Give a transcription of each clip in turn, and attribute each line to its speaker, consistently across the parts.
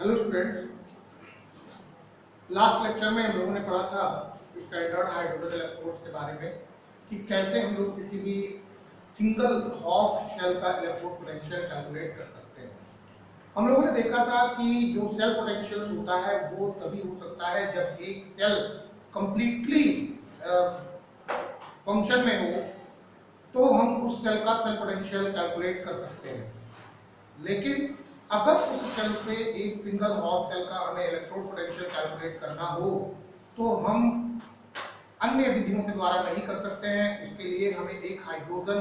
Speaker 1: Hello students, last lecture में हम लोगों ने पढ़ा था स्टैंडर्ड हाइड्रोजन इलेक्ट्रोड्स के बारे में कि कैसे हम लोग किसी भी सिंगल हाफ शेल का इलेक्ट्रोड पोटेंशियल कैलकुलेट कर सकते हैं। हम लोगों ने देखा था कि जो सेल पोटेंशियल होता है वो तभी हो सकता है जब एक सेल कंप्लीटली फंक्शन में हो, तो हम उस सेल का सेल पोटेंशियल कैलकुलेट कर सकते हैं। लेकिन अगर उस सेल से एक सिंगल हाफ सेल का हमें इलेक्ट्रोड पोटेंशियल कैलकुलेट करना हो तो हम अन्य विधियों के द्वारा नहीं कर सकते हैं। उसके लिए हमें एक हाइड्रोजन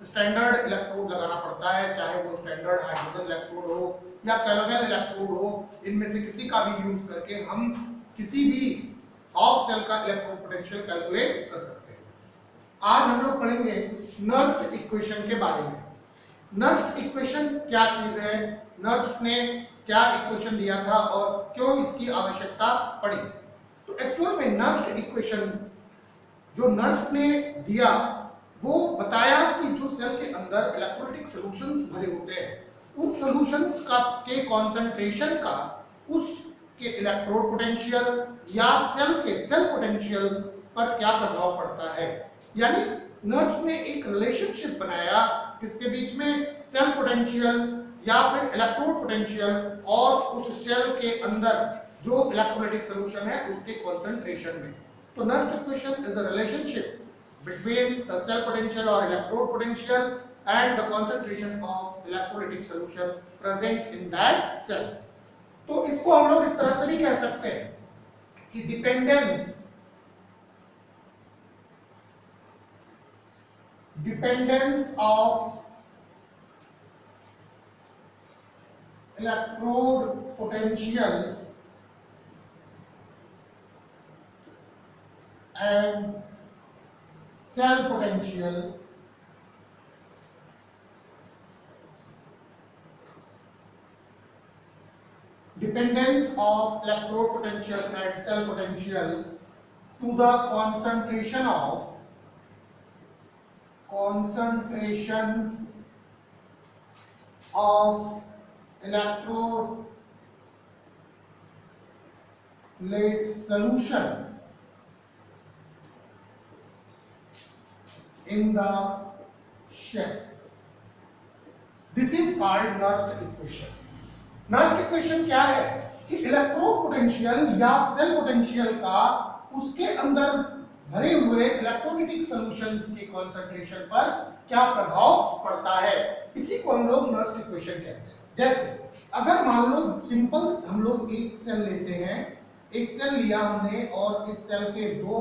Speaker 1: स्टैंडर्ड इलेक्ट्रोड लगाना पड़ता है, चाहे वो स्टैंडर्ड हाइड्रोजन इलेक्ट्रोड हो या कैलोगल इलेक्ट्रोड हो। इनमें से किसी का भी यूज करके हम किसी भी हाफ सेल का इलेक्ट्रोड पोटेंशियल कैलकुलेट कर सकते हैं। आज हम लोग पढ़ेंगे नर्स्ट इक्वेशन के बारे में। नर्स्ट इक्वेशन क्या चीज है, नर्स्ट ने क्या इक्वेशन दिया था और क्यों इसकी आवश्यकता पड़ी। तो एक्चुअल में नर्स्ट इक्वेशन जो नर्स्ट ने दिया वो बताया कि जो सेल के अंदर इलेक्ट्रोलाइटिक सॉल्यूशंस भरे होते हैं उन सॉल्यूशंस का के कंसंट्रेशन का उसके इलेक्ट्रोड पोटेंशियल या सेल के सेल पोटेंशियल पर क्या प्रभाव पड़ता है। यानी नर्स ने एक रिलेशनशिप बनाया किसके बीच में, सेल पोटेंशियल या फिर इलेक्ट्रोड पोटेंशियल और उस सेल के अंदर जो इलेक्ट्रोलाइटिक सॉल्यूशन है उसके कंसंट्रेशन में। तो Nernst equation is the relationship between the cell potential और electrode potential and the concentration of electrolytic solution present in that cell. तो इसको हम लोग इस तरह से भी कह सकते हैं कि dependence of electrode potential and cell potential dependence of electrode potential and cell potential to the concentration of electrolyte solution in the shell. This is called Nernst equation. Nernst equation क्या है कि इलेक्ट्रोड पोटेंशियल या cell potential का उसके अंदर भरे हुए electrolytic solutions के कंसंट्रेशन पर क्या प्रभाव पड़ता है। इसी को हम लोग नर्स्ट इक्वेशन कहते हैं। जैसे अगर मान लो सिंपल हम लोग एक सेल लेते हैं, एक सेल लिया हमने और इस सेल के दो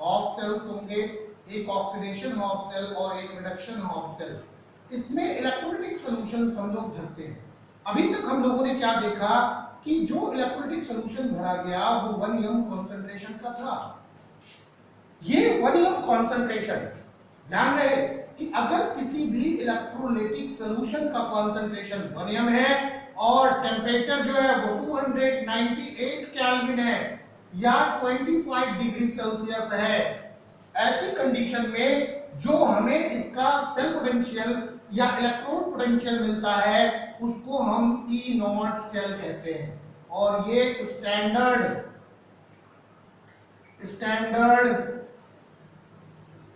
Speaker 1: हाफ सेल्स होंगे, एक ऑक्सीडेशन हाफ सेल और एक रिडक्शन हाफ सेल। इसमें इलेक्ट्रोलाइटिक सॉल्यूशंस हम लोग भरते हैं। अभी तक हम लोगों ने क्या देखा कि जो इलेक्ट्रोलाइटिक सॉल्यूशन भरा गया वो 1 m कंसंट्रेशन का था। ये 1 m कंसंट्रेशन, ध्यान रहे कि अगर किसी भी इलेक्ट्रोलाइटिक सॉल्यूशन का कंसंट्रेशन 1 m है और टेम्परेचर जो है वो 298 केल्विन है या 25 डिग्री सेल्सियस है, ऐसी कंडीशन में जो हमें इसका सेल पोटेंशियल या इलेक्ट्रोड पोटेंशियल मिलता है उसको हम E नॉट सेल कहते हैं। और ये स्टैंडर्ड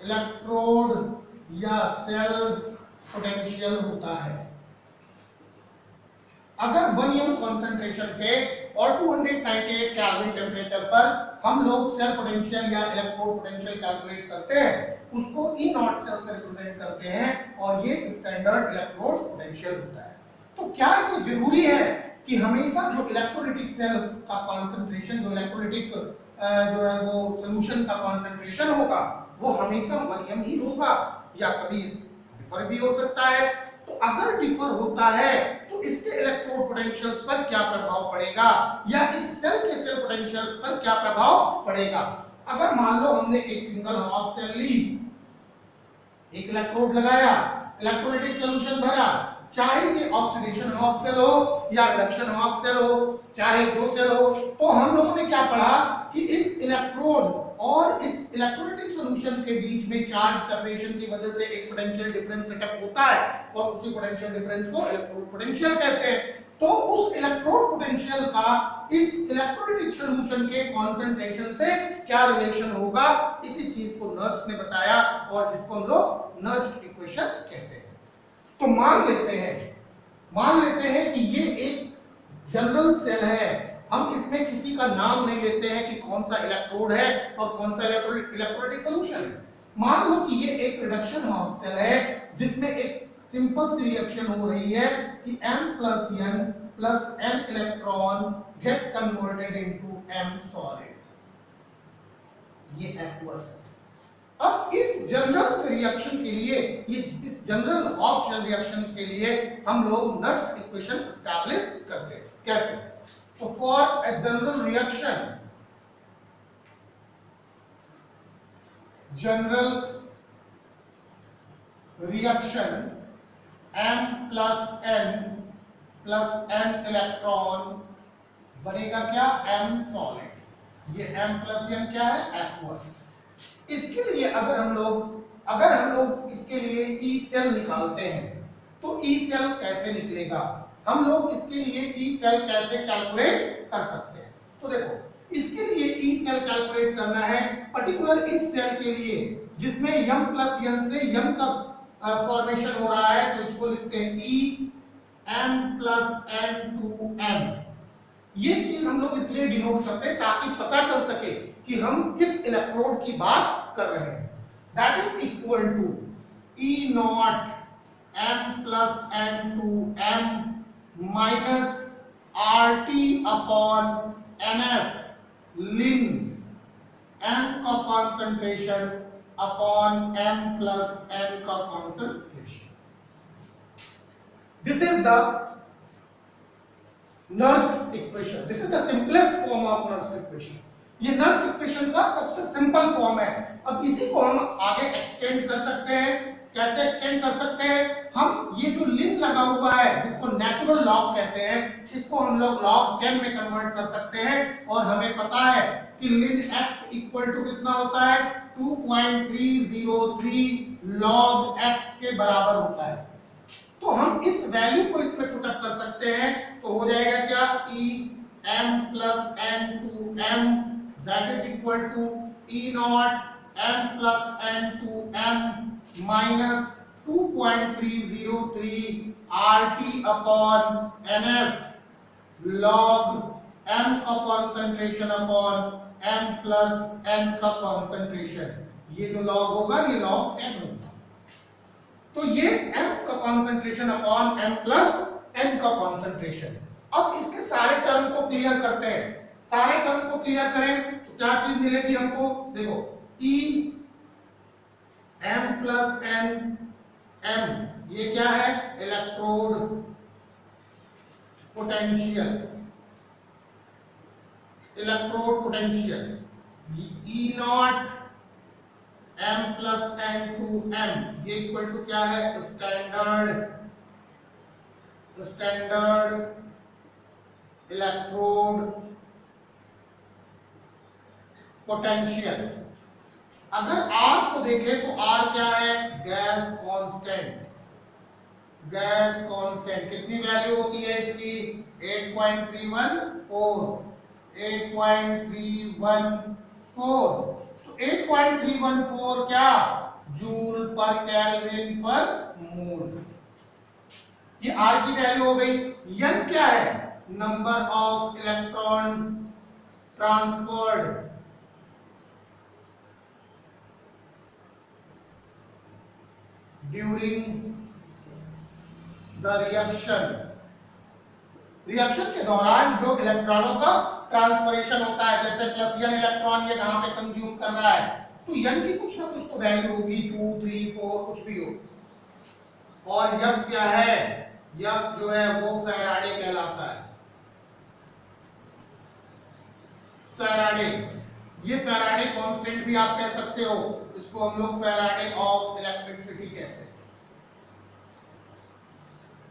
Speaker 1: इलेक्ट्रोड या सेल पोटेंशियल होता है। अगर 1 m कंसंट्रेशन पे और 298 केल्विन टेम्परेचर पर हम लोग सेल पोटेंशियल या इलेक्ट्रोड पोटेंशियल कैलकुलेट करते हैं उसको E नॉट सेल से रिप्रेजेंट करते हैं और ये स्टैंडर्ड इलेक्ट्रोड पोटेंशियल होता है। तो क्या ये जरूरी है कि हमेशा जो इलेक्ट्रोलाइटिक सेल का कंसंट्रेशन, जो इलेक्ट्रोलाइटिक जो है वो सॉल्यूशन का कंसंट्रेशन होगा वो हमेशा 1 m ही होगा या कभी डिफर भी हो सकता है। तो अगर डिफर होता है तो इसके इलेक्ट्रोड पोटेंशियल पर क्या प्रभाव पड़ेगा या इस सेल के सेल पोटेंशियल पर क्या प्रभाव पड़ेगा। अगर मान लो हमने एक सिंगल हाफ सेल ली, एक इलेक्ट्रोड लगाया, इलेक्ट्रोलाइटिक सॉल्यूशन भरा, चाहे ये ऑक्सीडेशन हाफ सेल हो या रिडक्शन हाफ सेल हो, चाहे जो सेल हो, तो हम लोगों ने क्या पढ़ा कि इस इलेक्ट्रोड और इस इलेक्ट्रोलाइटिक सॉल्यूशन के बीच में चार्ज सेपरेशन की वजह से एक पोटेंशियल डिफरेंस सेटअप होता है और उसी पोटेंशियल डिफरेंस को इलेक्ट्रोड पोटेंशियल कहते हैं। तो उस इलेक्ट्रोड पोटेंशियल का इस इलेक्ट्रोलाइटिक सॉल्यूशन के कंसंट्रेशन से क्या रिलेशन होगा, इसी चीज को नर्स्ट ने बताया और जिसको हम लोग नर्स्ट इक्वेशन कहते हैं। तो मान लेते हैं कि ये एक जनरल सेल है, हम इसमें किसी का नाम नहीं लेते हैं कि कौन सा इलेक्ट्रोड है और कौन सा इलेक्ट्रोलाइटिक सॉल्यूशन है। मान लो कि ये एक रिडक्शन हाफ सेल है जिसमें एक सिंपल सी रिएक्शन हो रही है कि m plus n plus n electron get converted into m solid, ये एक्वस है। अब इस जनरल से रिएक्शन के लिए, ये इस जनरल हाफ सेल रिएक्शंस के लिए हम लोग नर्स्ट इक्वेशन एस्टैब्लिश करते हैं। कैसे? तो for a general reaction, m plus n electron बनेगा क्या? m solid. ये m plus n क्या है? एक्वस। इसके लिए अगर हम लोग इसके लिए ई सेल निकालते हैं तो ई सेल कैसे निकलेगा, हम लोग इसके लिए ई सेल कैसे कैलकुलेट कर सकते हैं? तो देखो, इसके लिए ई सेल कैलकुलेट करना है पर्टिकुलर इस सेल के लिए जिसमें m plus n से m का फॉर्मेशन हो रहा है, तो इसको लिखते हैं ई m plus n to m। ये चीज हम लोग इसलिए डिनोट करते हैं ताकि पता चल सके कि हम किस इलेक्ट्रोड की बात कर रहे हैं। That is equal to E nought m plus n to m minus R T upon nf लिन m का concentration upon m plus n का concentration. This is the Nernst equation, this is the simplest form of Nernst equation. ये Nernst equation का सबसे simple form है। अब इसी को हम आगे एक्सटेंड कर सकते हैं। कैसे एक्सटेंड कर सकते हैं? हम ये जो लिन लगा हुआ है जिसको नेचुरल लॉग कहते हैं, इसको हम लोग लॉग 10 में कन्वर्ट कर सकते हैं और हमें पता है कि लिन x इक्वल टू कितना होता है? 2.303 log x के बराबर होता है। तो हम इस वैल्यू को इसमें पुट अप कर सकते हैं, तो हो जाएगा क्या? e m plus n to m that is equal to e naught m plus n to m minus 2.303 RT upon NF log m का concentration upon m plus n का concentration। ये जो log होगा ये log n होगा। तो ये m का concentration upon m plus n का concentration। अब इसके सारे टर्म को क्लियर करते हैं। सारे टर्म को क्लियर करें तो क्या चीज मिलेगी हमको? देखो, E m plus n m, ये क्या है? Electrode potential, electrode potential. E not m plus n to m, ये इक्वल टू क्या है? Standard electrode potential. अगर R को देखें तो R क्या है? Gas constant. गैस कांस्टेंट कितनी वैल्यू होती है इसकी? 8.314। 8.314, तो 8.314 क्या? जूल पर केल्विन पर मोल। ये R की वैल्यू हो गई। N क्या है? Number of electron transferred during the reaction. Reaction के दौरान जो इलेक्ट्रॉनों का ट्रांसफरेशन होता है, जैसे प्लस n इलेक्ट्रॉन ये कहां पे कंज्यूम कर रहा है, तो n की कुछ ना कुछ तो वैल्यू होगी, 2 3 4 कुछ भी हो। और F क्या है? F जो है वो फैराडे कहलाता है। फैराडे, ये फैराडे कांस्टेंट भी आप कह सकते हो, इसको हम लोग फैराडे ऑफ इलेक्ट्रिसिटी कहते हैं।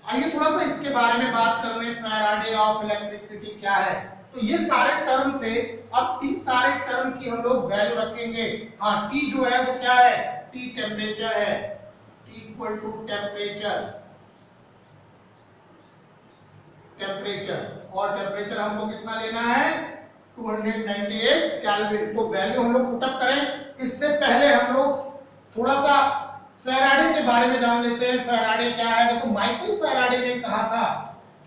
Speaker 1: आइए थोड़ा सा इसके बारे में बात कर लें, फैराडे ऑफ इलेक्ट्रिसिटी क्या है। तो ये सारे टर्म थे। अब इन सारे टर्म की हम लोग वैल्यू रखेंगे। हाँ, T जो है वो क्या है? T टेम्परेचर है। T equal to temperature temperature, और टेम्परेचर हमको कितना लेना है 298 केल्विन। तो वैल्यू हम लोग पुटअप करें, इससे पहले हम लोग थोड़ा सा फैराडे के बारे में जान लेते हैं। फैराडे क्या है? देखो माइकल फैराडे ने कहा था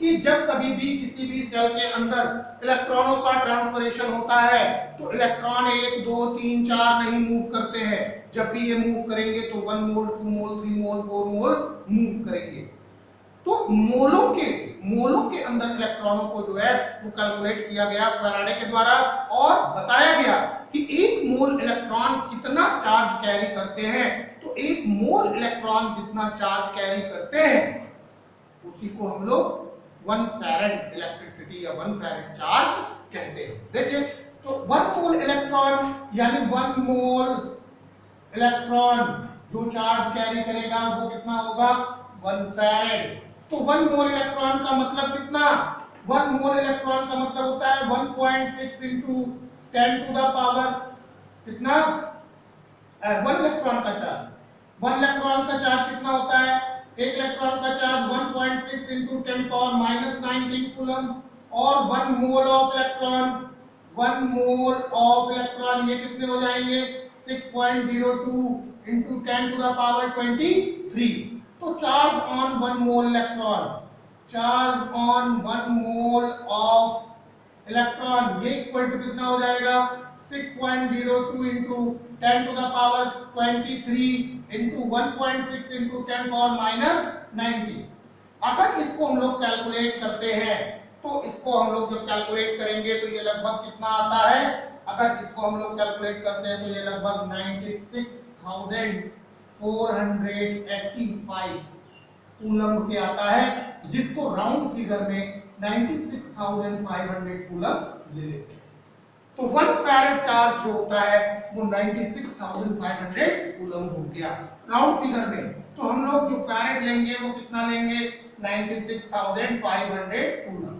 Speaker 1: कि जब कभी भी किसी भी सेल के अंदर इलेक्ट्रॉनों का ट्रांसफरेशन होता है तो इलेक्ट्रॉन 1 2 3 4 नहीं मूव करते हैं। जब भी ये मूव करेंगे तो 1 मोल 2 मोल 3 मोल 4 मोल मूव करेंगे। तो मोलों के अंदर इलेक्ट्रॉनों को जो है वो कैलकुलेट किया गया फैराडे के द्वारा, और बताया गया कि 1 मोल इलेक्ट्रॉन कितना चार्ज कैरी करते हैं। तो 1 मोल इलेक्ट्रॉन जितना चार्ज कैरी करते हैं उसी को हम लोग 1 फैराड इलेक्ट्रिसिटी या 1 फैराड चार्ज कहते हैं। देखिए, तो 1 मोल इलेक्ट्रॉन यानी 1 मोल इलेक्ट्रॉन जो चार्ज कैरी करेगा वो कितना होगा 1 फैराड। तो 1 मोल इलेक्ट्रॉन का मतलब कितना? 1 मोल इलेक्ट्रॉन का मतलब होता है 1.6 into 10 to the power कितना 1 इलेक्ट्रॉन का चार्ज। 1 इलेक्ट्रॉन का चार्ज कितना होता है? एक इलेक्ट्रॉन का charge 1.6 into 10 power minus 19 coulomb, और 1 मोल ऑफ इलेक्ट्रॉन ये कितने हो जाएंगे 6.02 into 10 to the power 23। तो charge on 1 mole electron, charge on 1 mole of electron ये इक्वल टू कितना हो जाएगा 6.02 into 10 to the power 23 into 1.6 into 10 power minus 90। अगर इसको हम लोग कैलकुलेट करते हैं तो इसको हम लोग जब कैलकुलेट करेंगे तो ये लगभग कितना आता है? अगर इसको हम लोग कैलकुलेट करते हैं तो ये लगभग 96,485 कूलम के आता है, जिसको राउंड फिगर में 96,500 कूलम ले लेते हैं। तो 1 फैराड चार्ज जो होता है वो 96,500 कूलम हो गया राउंड फिगर में। तो हम लोग जो फैराड लेंगे वो कितना लेंगे 96,500 कूलम।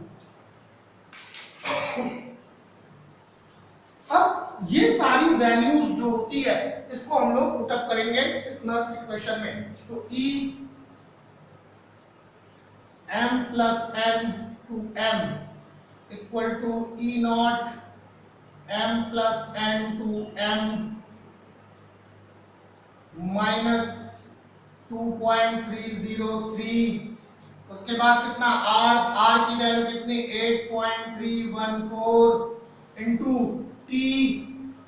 Speaker 1: अब ये सारी वैल्यूज जो होती है इसको हम लोग पुटअप करेंगे इस नर्व्स इक्वेशन में। तो E m plus n to m equal to E naught m plus n to m minus 2.303। उसके बाद कितना r की वैल्यू कितनी 8.314 इंटू t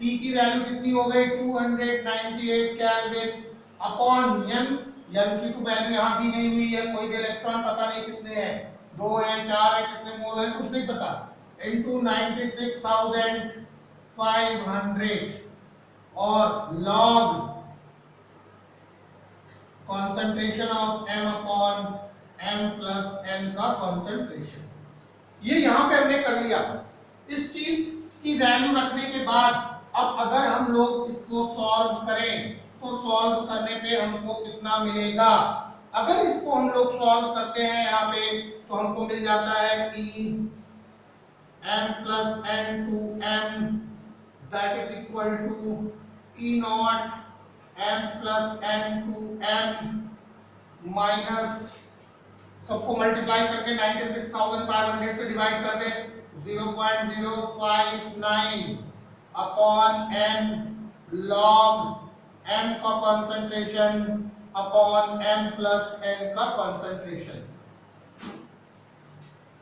Speaker 1: की वैल्यू कितनी हो गई 298 केल्विन अपॉन m की तो वैल्यू यहाँ दी नहीं हुई है, कोई भी इलेक्ट्रॉन पता नहीं कितने हैं, 2 हैं 4 हैं, कितने मोल हैं कुछ नहीं पता, इंटू 96,500 और log concentration of m upon m plus n का कॉन्सेंट्रेशन। ये यहाँ पे हमने कर लिया। इस चीज की वैल्यू रखने के बाद अब अगर हम लोग इसको सॉल्व करें तो सॉल्व करने पे हमको कितना मिलेगा? अगर इसको हम लोग सॉल्व करते हैं यहाँ पे तो हमको मिल जाता है E m plus n to m that is equal to E naught m plus n to m minus सबको मल्टीप्लाई करके 96,500 से डिवाइड कर दें 0.059 अपॉन n log m का concentration upon m plus n का कंसंट्रेशन।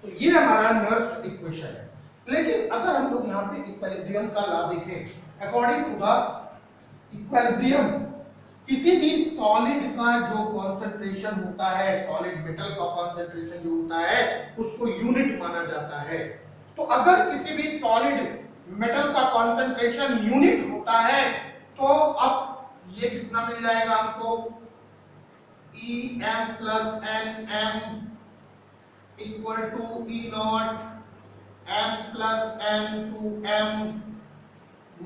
Speaker 1: तो ये हमारा नर्व्स इक्वेशन है। लेकिन अगर हम लोग यहाँ पे इक्विलिब्रियम का लॉ देखें, अकॉर्डिंग टू द इक्विलिब्रियम किसी भी सॉलिड का जो कंसंट्रेशन होता है, सॉलिड मेटल का कंसंट्रेशन जो होता है उसको यूनिट माना जाता है। तो अगर किसी भी सॉलिड मेटल का कंसंट्रेशन यूनिट होता है तो अब ये कितना मिल जाएगा हमको E m plus n m equal to E naught m plus n to m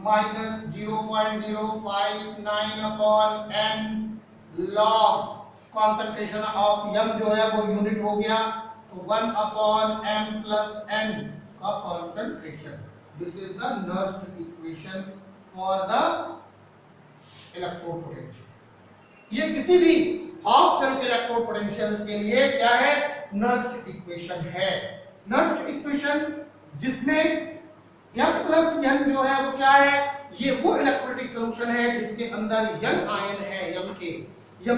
Speaker 1: minus 0.059 upon n log concentration of m जो है वो यूनिट हो गया तो 1 upon m plus n का concentration। This is the Nernst equation for the electrode potential. ये किसी भी हाफ सेल के इलेक्ट्रोड पोटेंशियल के लिए क्या है? नर्व्स इक्वेशन है। नर्स्ट इक्वेशन जिसमें m प्लस n जो है वो क्या है, ये वो इलेक्ट्रोलाइटिक सॉल्यूशन है जिसके अंदर n आयन है, m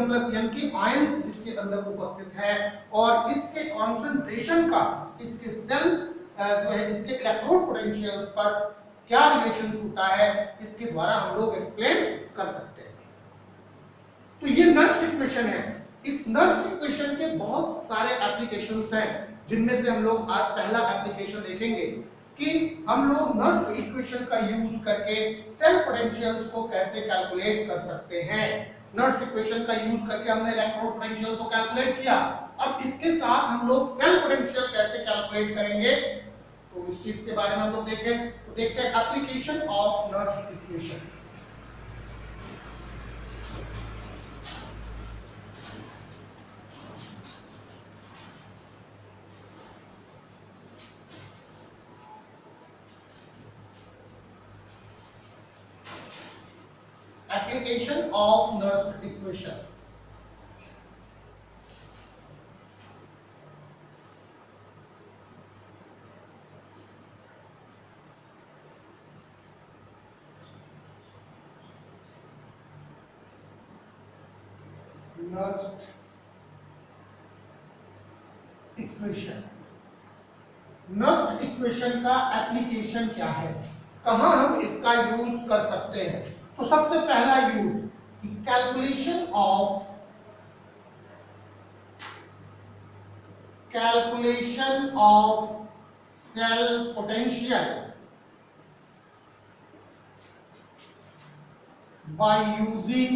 Speaker 1: प्लस n के आयंस जिसके अंदर उपस्थित है, और इसके कॉन्सेंट्रेशन का इसके सेल जो है इसके इलेक्ट्रोड पोटेंशियल पर क्या रिलेशन होता है, इसके द्वारा हम लोग एक्सप्लेन कर सकते हैं। तो ये नर्स्ट इक्वेशन है। इस नर्स्ट इक्वेशन के बहुत सारे एप्लीकेशंस हैं, जिनमें से हम लोग आज पहला एप्लीकेशन देखेंगे कि हम लोग नर्स्ट इक्वेशन का यूज करके सेल पोटेंशियल्स को कैसे कैलकुलेट कर सकते हैं। नर्स्ट इक्वेशन का यूज करके हमने इलेक्ट्रोड पोटेंशियल को कैलकुलेट किया, अब इसके साथ हम लोग सेल पोटेंशियल कैसे कैलकुलेट करेंगे, तो इस चीज के बारे में हम लोग देखें। तो देखते हैं application of Nernst equation. Application of Nernst equation. Nernst equation. Nernst equation का एप्लीकेशन क्या है, कहां हम इसका यूज कर सकते हैं। तो सबसे पहला use calculation of cell potential by using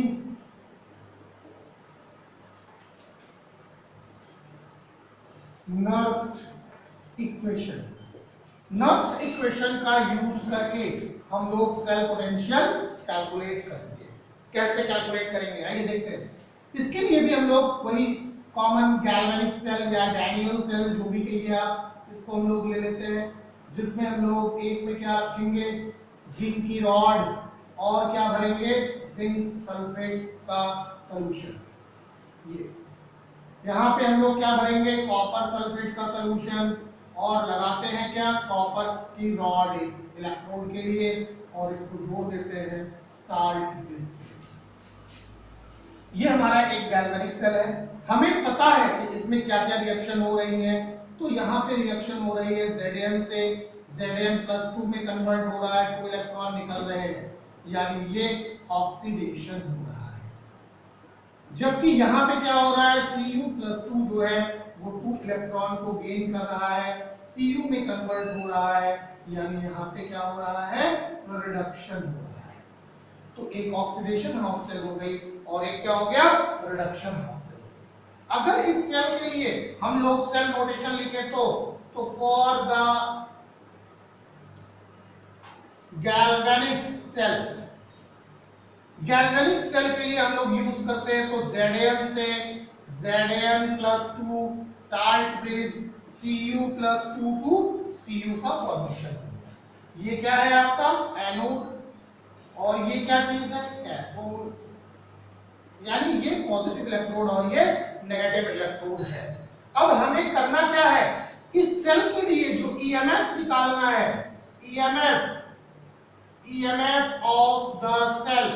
Speaker 1: Nernst equation. Nernst equation का यूज करके हम लोग सेल पोटेंशियल कैलकुलेट करेंगे। कैसे कैलकुलेट करेंगे आइए देखते हैं। इसके लिए भी हम लोग वही कॉमन गैल्वेनिक सेल या डैनियल सेल जो भी कहिए आप, इसको हम लोग ले लेते हैं, जिसमें हम लोग एक में क्या रखेंगे, जिंक की रॉड, और क्या भरेंगे, जिंक सल्फेट का सॉल्यूशन। ये यहाँ पे हम लोग क्या भरेंगे, कॉपर सल्फेट का सॉल्यूशन, और लगाते हैं क्या, कॉपर की रॉड एक इलेक्ट्रोड के लिए, और इसको जोड़ देते हैं साल्ट बेस से। ये हमारा एक गैल्वेनिक सेल है। हमें पता है कि इसमें क्या क्या रिएक्शन हो रही है। तो यहाँ पे रिएक्शन हो रही है Zn से Zn+2 में कन्वर्ट हो रहा है, 2 इलेक्ट्रॉन निकल रहे हैं, यानी ये ऑक्सीडेशन हो रहा है। जबकि यहाँ पे क्या हो रहा है, Cu+2 जो है वो 2 इलेक्ट्रॉन को गेन कर रहा है, Cu में कन्वर्ट हो रहा है, यानी यहाँ पे क्या हो रहा है, रिडक्शन हो रहा है। तो एक ऑक्सीडेशन हाउस हो गई और एक क्या हो गया, रिडक्शन हाउस। अगर इस सेल के लिए हम लोग सेल नोटेशन लिखे तो फॉर द गैल्वेनिक सेल के लिए हम लोग यूज करते हैं तो Zn से Zn+2 salt bridge Cu+2 to Cu का फॉर्मेशन। ये क्या है आपका एनोड, और ये क्या चीज है, कैथोड, यानी ये पॉजिटिव इलेक्ट्रोड और ये नेगेटिव इलेक्ट्रोड है। अब हमें करना क्या है, इस सेल के लिए जो ईएमएफ निकालना है, ईएमएफ ऑफ द सेल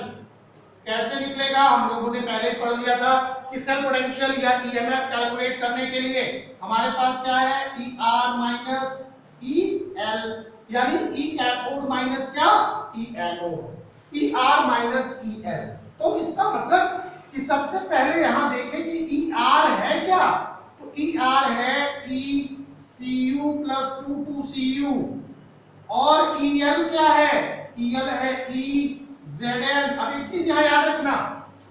Speaker 1: कैसे निकलेगा, हम लोगों ने पहले पढ़ लिया था कि सेल पोटेंशियल या ईएमएफ कैलकुलेट करने के लिए हमारे पास क्या है, ER माइनस EL, यानी E कैथोड माइनस क्या, E anode, ER minus EL। तो इसका मतलब कि सबसे पहले यहां देखें कि ER है क्या, तो ER है ECu+2 टू Cu, और EL क्या है, EL है EZn। अब एक चीज यहां याद रखना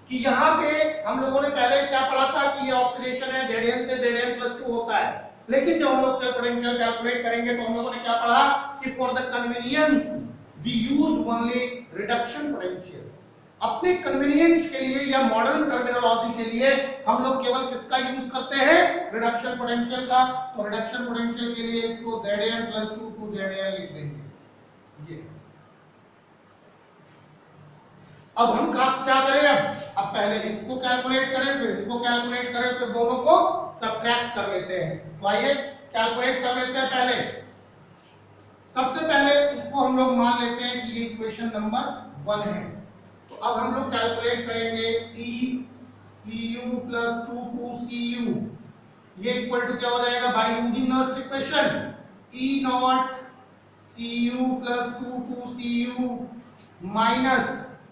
Speaker 1: कि यहाँ पे हम लोगों ने पहले क्या पढ़ा था कि ये ऑक्सीडेशन है, Zn से Zn+2 होता है, लेकिन जब हम लोग सेल पोटेंशियल कैलकुलेट करेंगे तो हम लोगों ने क्या पढ़ा कि for the convenience we use only reduction potential. अपने कन्वीनियंस के लिए या मॉडर्न टर्मिनोलॉजी के लिए हम लोग केवल किसका यूज करते हैं, रिडक्शन पोटेंशियल का। तो रिडक्शन पोटेंशियल के लिए इसको Zn+2 टू Zn लिख देंगे। ये अब हम क्या करें, अब पहले इसको कैलकुलेट करें, फिर इसको कैलकुलेट करें, फिर दोनों को सब्ट्रैक्ट कर लेते हैं। तो आइए कैलकुलेट कर लेते हैं। पहले सबसे पहले इसको हम लोग मान लेते हैं कि ये इक्वेशन नंबर 1 है। तो अब हम लोग कैलकुलेट करेंगे E C U plus 2 C U, ये इक्वल टू क्या हो जाएगा by using Nernst equation, E not C U plus 2 C U minus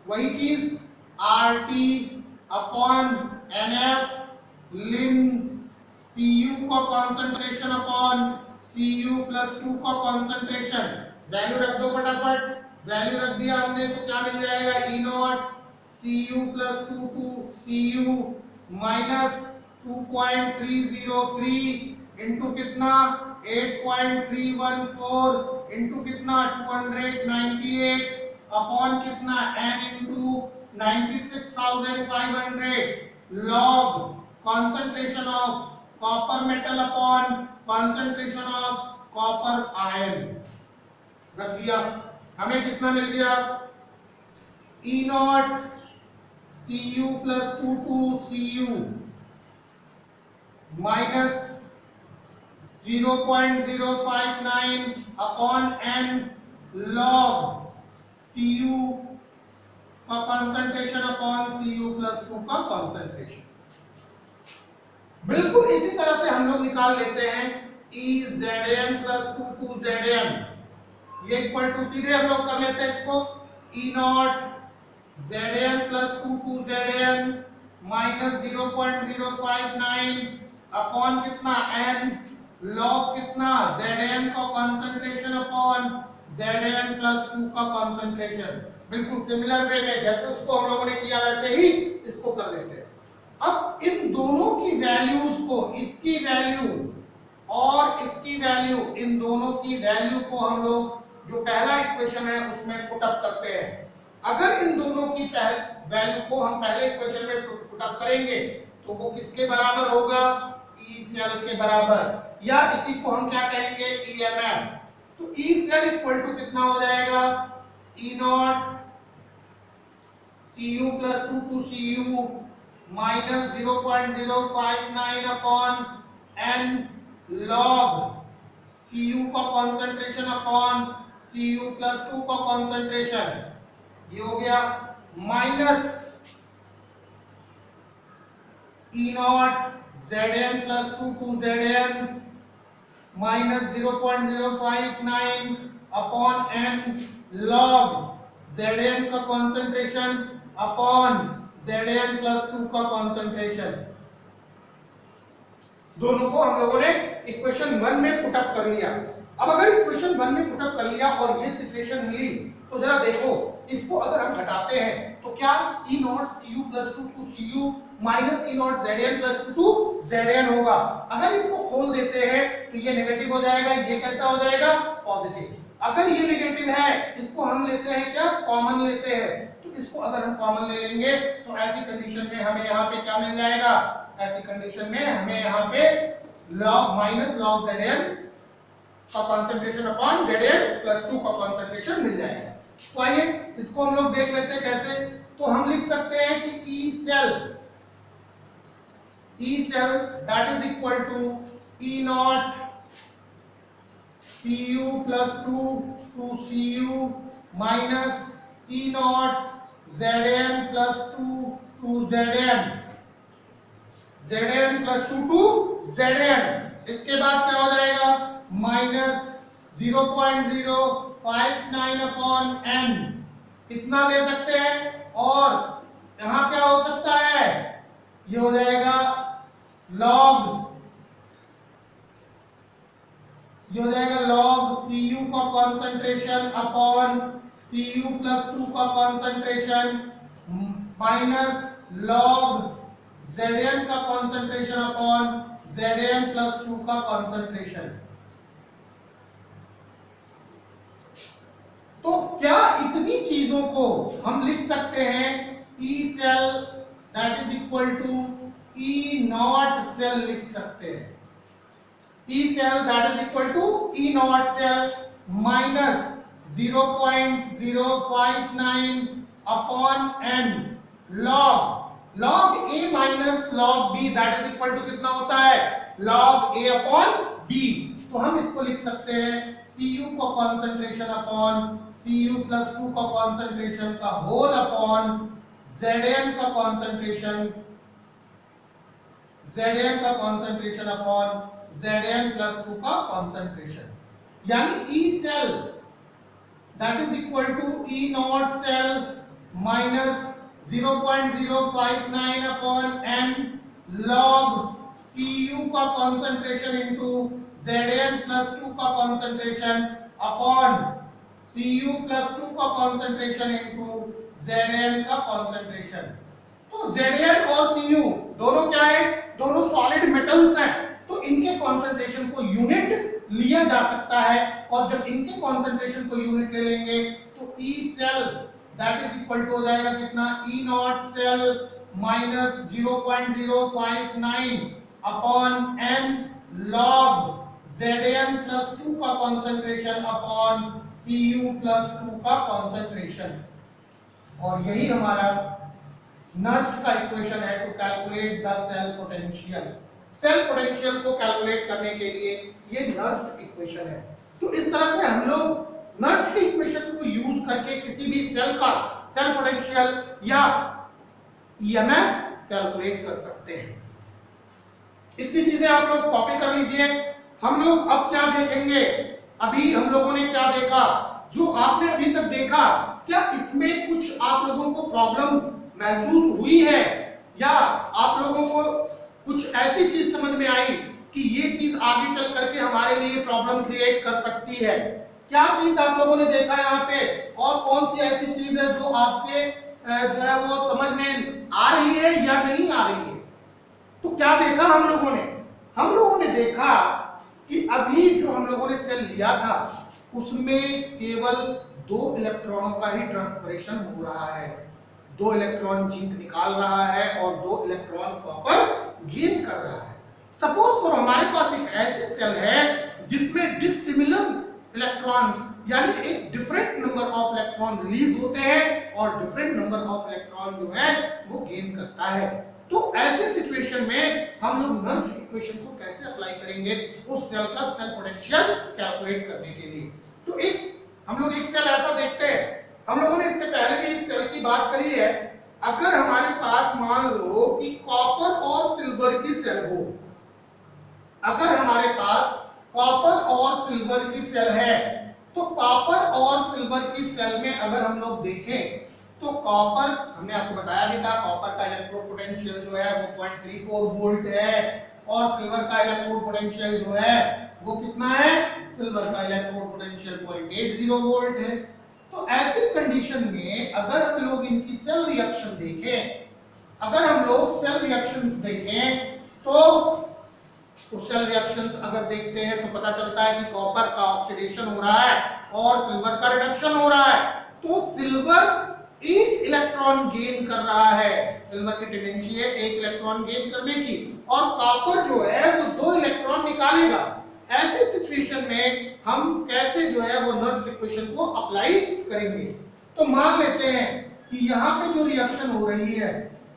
Speaker 1: वही चीज R T upon N F ln C U का concentration upon C U plus 2 का concentration. Value रख दो फटाफट, वैल्यू रख दिया हमने तो क्या मिल जाएगा, E not C U plus 2 C U minus 2.303 into कितना 8.314 इंटू कितना 298 अपॉन कितना n into 96,500 log concentration of copper metal upon concentration of copper ion. रख दिया, हमें कितना मिल गया, E not C U plus 2 C U minus 0.059 upon n log C U का concentration upon C U plus 2 का concentration. बिल्कुल इसी तरह से हम लोग निकाल लेते हैं E Z N plus 2 Z N, ये इक्वल टू सीधे हम लोग कर लेते हैं इसको, E not Z N plus 2 Z N minus 0.059 upon कितना n लॉग कितना जेड एन का concentration upon Z N plus 2 का कॉन्सेंट्रेशन। बिल्कुल सिमिलर वे में जैसे उसको हम लोगों ने किया वैसे ही इसको कर लेते हैं। अब इन दोनों की वैल्यूज को, इसकी वैल्यू और इसकी वैल्यू, इन दोनों की वैल्यू को हम लोग जो पहला इक्वेशन है उसमें पुट अप करते हैं। अगर इन दोनों की वैल्यू को हम पहले इक्वेशन में पुट अप करेंगे तो वो किसके बराबर होगा, ई सेल के बराबर, या इसी को हम क्या कहेंगे ईएमएफ। तो ई सेल इक्वल टू कितना हो जाएगा, E not C U plus 2 C U minus 0.059 upon n log Cu का कॉन्सेंट्रेशन अपॉन Cu प्लस 2 का कॉन्सेंट्रेशन, ये हो गया minus E not Zn plus 2 Zn minus 0.059 upon n log Zn का concentration upon Zn plus 2 का concentration. दोनों को हम लोगों ने इक्वेशन 1 में पुट अप कर लिया। अब अगर इक्वेशन 1 में पुट अप कर लिया और ये सिचुएशन मिली तो जरा देखो, इसको अगर हम घटाते हैं तो क्या E not Cu plus 2 Cu minus E not Zn plus 2 Zn होगा। अगर इसको खोल देते हैं तो ये नेगेटिव हो जाएगा, ये कैसा हो जाएगा, पॉजिटिव। अगर ये नेगेटिव है, इसको हम लेते हैं क्या, कॉमन लेते हैं। तो इसको अगर हम कॉमन ले लेंगे तो ऐसी कंडीशन में हमें यहाँ पे क्या मिल जाएगा, ऐसी कंडीशन में हमें यहाँ पे log माइनस log Zn का कंसंट्रेशन अपॉन Zn प्लस 2 का कंसंट्रेशन मिल जाएगा। तो आइए इसको हम लोग देख लेते हैं कैसे। तो हम लिख सकते हैं कि E cell that is equal to E naught Cu plus 2 Cu minus E naught Zn plus 2 Zn plus 2 Zn। इसके बाद क्या हो जाएगा, माइनस 0.059 अपॉन n, इतना ले सकते हैं। और यहाँ क्या हो सकता है, ये हो जाएगा log, ये हो जाएगा log Cu का कॉन्सेंट्रेशन अपॉन Cu प्लस 2 का कॉन्सेंट्रेशन माइनस log Zn का कॉन्सेंट्रेशन अपॉन Zn प्लस 2 का कॉन्सेंट्रेशन। तो क्या इतनी चीजों को हम लिख सकते हैं E cell that is equal to E nought cell लिख सकते हैं। E cell that is equal to E nought cell minus 0.059 upon n log a minus log b that is equal to कितना होता है log a अपॉन b। तो हम इसको लिख सकते हैं Cu का कॉन्सेंट्रेशन अपॉन Cu प्लस 2 का कॉन्सेंट्रेशन का होल अपॉन Zn का कॉन्सेंट्रेशन अपॉन Zn प्लस 2 का कॉन्सेंट्रेशन, यानी E cell that is equal to E nought cell minus 0.059 upon n log Cu का कॉन्सेंट्रेशन इनटू Zn प्लस 2 का concentration upon Cu plus 2 का concentration into Zn का concentration. तो Zn और Cu दोनों क्या है, दोनों सॉलिड मेटल्स हैं, तो इनके कॉन्सेंट्रेशन को यूनिट लिया जा सकता है, और जब इनके कॉन्सेंट्रेशन को यूनिट ले लेंगे तो E cell that is equal to हो जाएगा कितना E nought cell minus 0.059 upon n log Zn plus 2 का कॉन्सेंट्रेशन अपॉन Cu प्लस 2 का कॉन्सेंट्रेशन। और यही हमारा नर्स्ट का इक्वेशन है to calculate the cell potential. Cell potential को कैलकुलेट करने के लिए ये नर्स्ट इक्वेशन है। तो इस तरह से हम लोग नर्स्ट की इक्वेशन को यूज करके किसी भी सेल का सेल पोटेंशियल या ईएमएफ कैलकुलेट कर सकते हैं। इतनी चीजें आप लोग कॉपी कर लीजिए। हम लोग अब क्या देखेंगे, अभी हम लोगों ने क्या देखा, जो आपने अभी तक देखा, क्या इसमें कुछ आप लोगों को प्रॉब्लम महसूस हुई है, या आप लोगों को कुछ ऐसी चीज समझ में आई कि ये चीज आगे चल करके हमारे लिए प्रॉब्लम क्रिएट कर सकती है? क्या चीज आप लोगों ने देखा यहाँ पे, और कौन सी ऐसी चीज है जो आपके जो है वो समझ में आ रही है या नहीं आ रही है? तो क्या देखा हम लोगों ने देखा कि अभी जो हम लोगों ने सेल लिया था उसमें केवल 2 इलेक्ट्रॉनों का ही ट्रांसफरेशन हो रहा है, 2 इलेक्ट्रॉन जिंक निकाल रहा है और 2 इलेक्ट्रॉन कॉपर गेन कर रहा है। सपोज करो हमारे पास एक ऐसी सेल है जिसमें डिसिमिलर इलेक्ट्रॉन्स यानी एक different number of electron release होते हैं और डिफरेंट नंबर ऑफ इलेक्ट्रॉन जो है वो गेन करता है। तो ऐसे सिचुएशन में हम लोग नर्स्ट इक्वेशन को कैसे अप्लाई करेंगे उस सेल का सेल पोटेंशियल कैलकुलेट करने के लिए? तो हम लोग एक सेल ऐसा देखते हैं, हम लोगों ने इसके पहले भी इस सेल की बात करी है। अगर हमारे पास मान लो कि कॉपर और सिल्वर की सेल हो, अगर हमारे पास कॉपर और सिल्वर की सेल है, तो कॉपर और सिल्वर की सेल में अगर हम लोग देखें तो कॉपर, हमने आपको बताया भी था, कॉपर का इलेक्ट्रोड पोटेंशियल जो है वो 0.34 वोल्ट है, और सिल्वर का इलेक्ट्रोड पोटेंशियल जो है वो कितना है, सिल्वर का इलेक्ट्रोड पोटेंशियल 0.80 वोल्ट है। तो ऐसी कंडीशन में अगर हम लोग इनकी सेल रिएक्शन देखें, अगर हम लोग सेल रिएक्शंस देखें तो सेल रिएक्शंस अगर देखते हैं तो पता चलता है कि कॉपर का ऑक्सीडेशन हो रहा है और सिल्वर का रिडक्शन हो रहा है। तो सिल्वर 1 इलेक्ट्रॉन गेन कर रहा है, सिल्वर की टेंडेंसी है 1 इलेक्ट्रॉन गेन करने की, और कॉपर जो है वो 2 इलेक्ट्रॉन निकालेगा। ऐसे सिचुएशन में हम कैसे जो है वो नर्स्ट इक्वेशन को अप्लाई करेंगे? तो मान लेते हैं कि यहाँ पे जो रिएक्शन हो रही है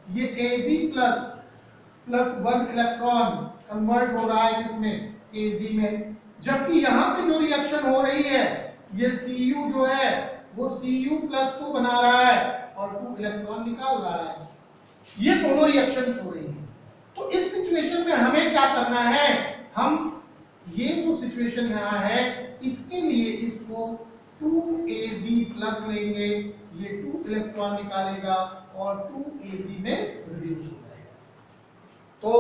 Speaker 1: ये Ag प्लस 1 इलेक्ट्रॉन कन्वर्ट हो रहा है किसमें, Ag में, जबकि यहाँ पे जो रिएक्शन हो रही है ये Cu जो है वो Cu प्लस 2 बना रहा है और 2 इलेक्ट्रॉन निकाल रहा है। ये दोनों रिएक्शन हो रही है। तो इस सिचुएशन में हमें क्या करना है, हम ये जो सिचुएशन यहाँ है इसके लिए इसको 2Ag प्लस लेंगे, ये 2 इलेक्ट्रॉन निकालेगा और 2Ag में रिड्यूस हो जाएगा। तो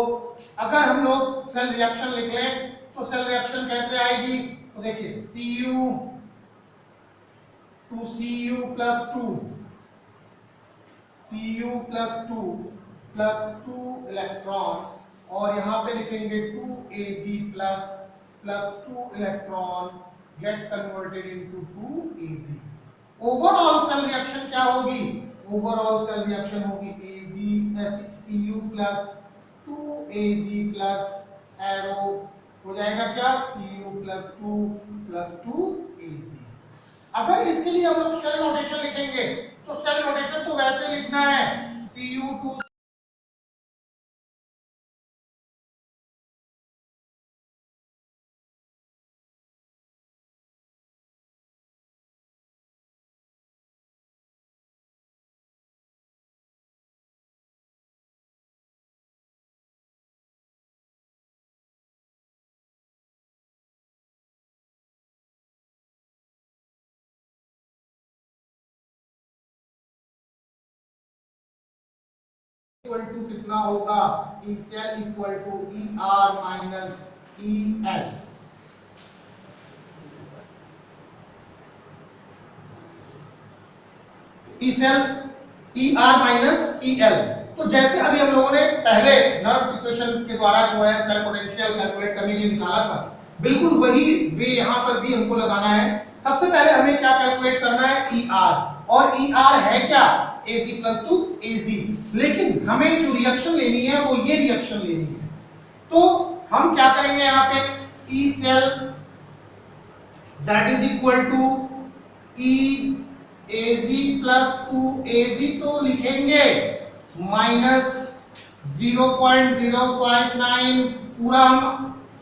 Speaker 1: अगर हम लोग सेल रिएक्शन लिख लें तो सेल रिएक्शन कैसे आएगी? तो देखिए Cu प्लस 2 प्लस 2 इलेक्ट्रॉन, और यहाँ पे लिखेंगे 2Ag plus 2 electron get converted into 2Ag। Overall cell reaction क्या होगी? ओवरऑल सेल रिएक्शन होगी Cu plus 2Ag plus arrow हो जाएगा क्या, Cu प्लस 2 प्लस 2Ag। अगर इसके लिए हम लोग शेल नोटेशन लिखेंगे तो सेल नोटेशन तो वैसे लिखना है Cu2 इक्वल टू कितना होगा, E cell equal to E R minus E L. E cell E R minus E L. तो जैसे अभी हम लोगों ने पहले नर्व इक्वेशन के द्वारा जो है सेल पोटेंशियल कैलकुलेट करने के लिए निकाला था, बिल्कुल वही वे यहाँ पर भी हमको लगाना है। सबसे पहले हमें क्या कैलकुलेट करना है, ई आर, और ई आर है क्या, Ag प्लस टू Ag, लेकिन हमें जो रिएक्शन लेनी है वो ये रिएक्शन लेनी है। तो हम क्या करेंगे यहाँ पे, E cell that is equal to E Ag plus to Ag तो लिखेंगे माइनस 0.059, पूरा हम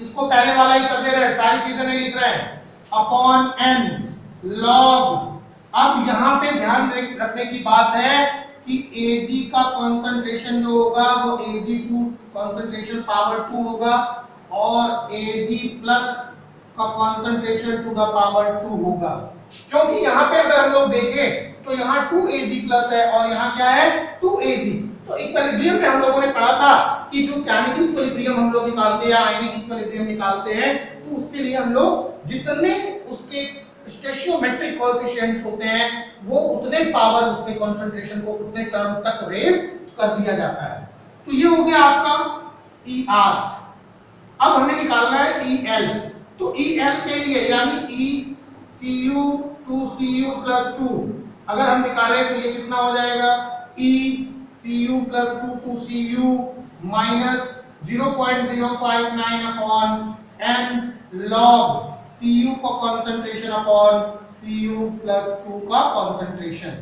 Speaker 1: इसको पहले वाला ही कर दे रहे हैं, सारी चीजें नहीं लिख रहे हैं, अपॉन n log। अब यहाँ पे ध्यान रखने की बात है कि Ag का कंसंट्रेशन जो होगा वो Ag2 कंसंट्रेशन पावर 2 होगा और Ag प्लस का कंसंट्रेशन टू द पावर 2 होगा। क्योंकि यहाँ पे अगर हम लोग देखें तो यहाँ 2Ag प्लस है और यहाँ क्या है 2Ag। तो इक्विलिब्रियम में हम लोगों ने पढ़ा था कि जो केमिकल इक्विलिब्रियम हम लोग निकालते हैं या आयनिक इक्विलिब्रियम निकालते हैं, तो उसके लिए हम लोग जितने उसके स्टेशियोमेट्रिक कोएफिशिएंट्स होते हैं वो उतने पावर उसके कंसंट्रेशन को उतने टर्म तक रेज कर दिया जाता है। तो ये हो गया आपका ER। अब हमें निकालना है EL। तो EL के लिए यानी ECU2Cu प्लस 2 अगर हम निकालें तो ये कितना हो जाएगा, ECU plus 2 minus 0.059 upon n log Cu का कंसंट्रेशन अपॉन Cu प्लस 2 का कंसंट्रेशन।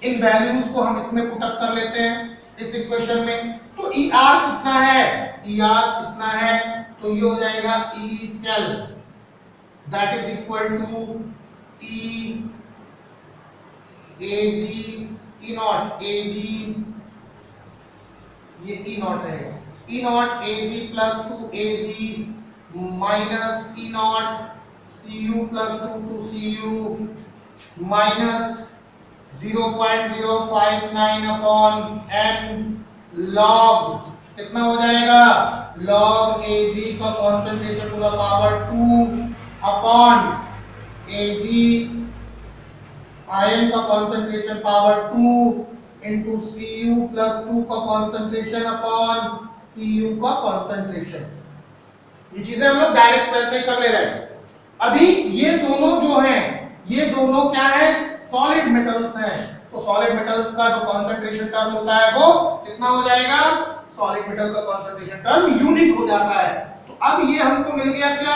Speaker 1: इन वैल्यूज को हम इसमें पुट अप कर लेते हैं इस इक्वेशन में। तो ER कितना है, ER कितना है, तो ये हो जाएगा E cell that is equal to E Ag E not Ag, ये E नॉट रहेगा, E not Ag plus 2Ag minus E not Cu plus 2 minus 0.059 upon n log कितना हो जाएगा, log Ag का concentration to the power 2 upon Ag ion का concentration power 2 into Cu plus 2 का concentration upon Cu का concentration. ये चीजें हम लोग डायरेक्ट वैसे कर ले रहे हैं। अभी ये दोनों जो हैं, ये दोनों क्या है, सॉलिड मेटल्स हैं। तो सॉलिड मेटल्स का जो कंसंट्रेशन टर्म होता है वो कितना हो जाएगा, सॉलिड मेटल का कंसंट्रेशन टर्म यूनिट हो जाता है। तो अब ये हमको मिल गया क्या,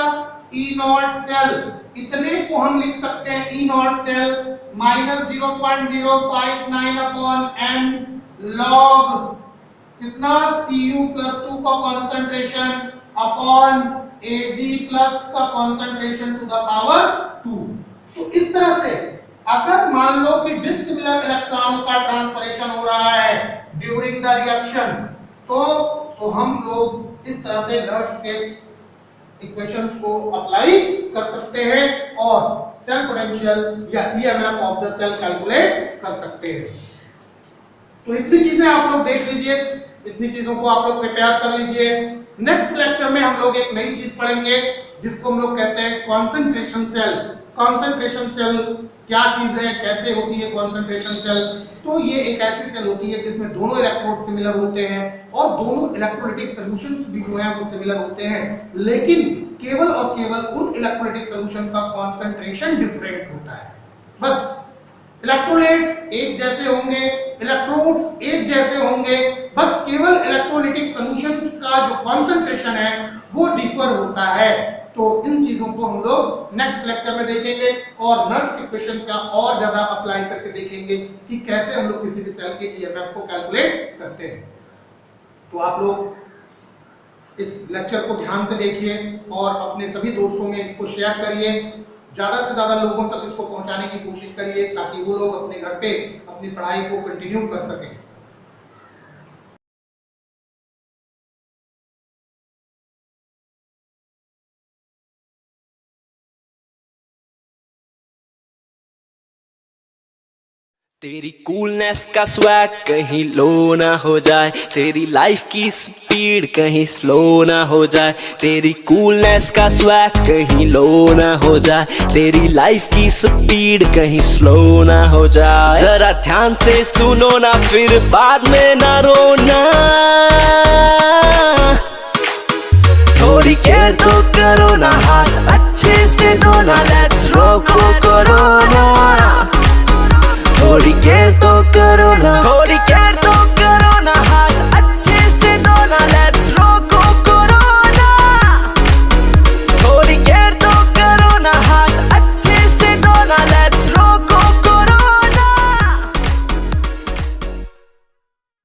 Speaker 1: E नॉट सेल, इतने को हम लिख सकते हैं E nought cell minus 0.059 upon n log कितना Cu प्लस 2 का कंसंट्रेशन अपॉन Ag प्लस का कंसंट्रेशन टू द पावर 2। तो इस तरह से अगर मान लो कि डिसिमिलर इलेक्ट्रॉनों का ट्रांसफरेशन हो रहा है ड्यूरिंग द रिएक्शन, तो हम लोग इस तरह से नर्व्स के इक्वेशंस को अप्लाई कर सकते हैं और सेल पोटेंशियल या EMF of the cell calculate कर सकते हैं। तो इतनी चीजें आप लोग देख लीजिए, इतनी चीजों को आप लोग प्रिपेयर कर लीजिए। नेक्स्ट लेक्चर में हम लोग एक नई चीज पढ़ेंगे जिसको हम लोग कहते हैं कंसंट्रेशन सेल। कंसंट्रेशन सेल क्या चीज है, कैसे होती है कंसंट्रेशन सेल। तो ये एक ऐसी सेल होती है जिसमें दोनों इलेक्ट्रोड सिमिलर होते हैं और दोनों इलेक्ट्रोलाइटिक सॉल्यूशंस भी जो हैं वो सिमिलर होते हैं, लेकिन केवल और केवल उन इलेक्ट्रोलाइटिक सॉल्यूशन का कंसंट्रेशन डिफरेंट होता है। बस इलेक्ट्रोलाइट्स एक जैसे होंगे, इलेक्ट्रोड्स एक जैसे होंगे, बस केवल इलेक्ट्रोलाइटिक सॉल्यूशंस का जो कंसंट्रेशन है वो डिफर होता है। तो इन चीजों को हम लोग नेक्स्ट लेक्चर में देखेंगे और नर्व्स इक्वेशन का और ज्यादा अप्लाई करके देखेंगे कि कैसे हम लोग किसी भी सेल के ईएमएफ को कैलकुलेट करते हैं। तो आप लोग इस लेक्चर को ध्यान से देखिए और अपने सभी दोस्तों में इसको शेयर करिए, ज्यादा से ज्यादा लोगों तक इसको पहुंचाने की कोशिश करिए ताकि वो लोग अपने घर पे अपनी पढ़ाई को कंटिन्यू कर सकें।
Speaker 2: तेरी कूलनेस का स्वैग कहीं लो ना हो जाए, तेरी लाइफ की स्पीड कहीं स्लो ना हो जाए। तेरी कूलनेस का स्वैग कहीं लो ना हो जाए, तेरी लाइफ की स्पीड कहीं स्लो ना हो जाए। जरा ध्यान से सुनो ना फिर बाद में ना रोना, थोड़ी केयर तो करो ना, हाथ अच्छे से धोना। लेट्स रोको कोरोना।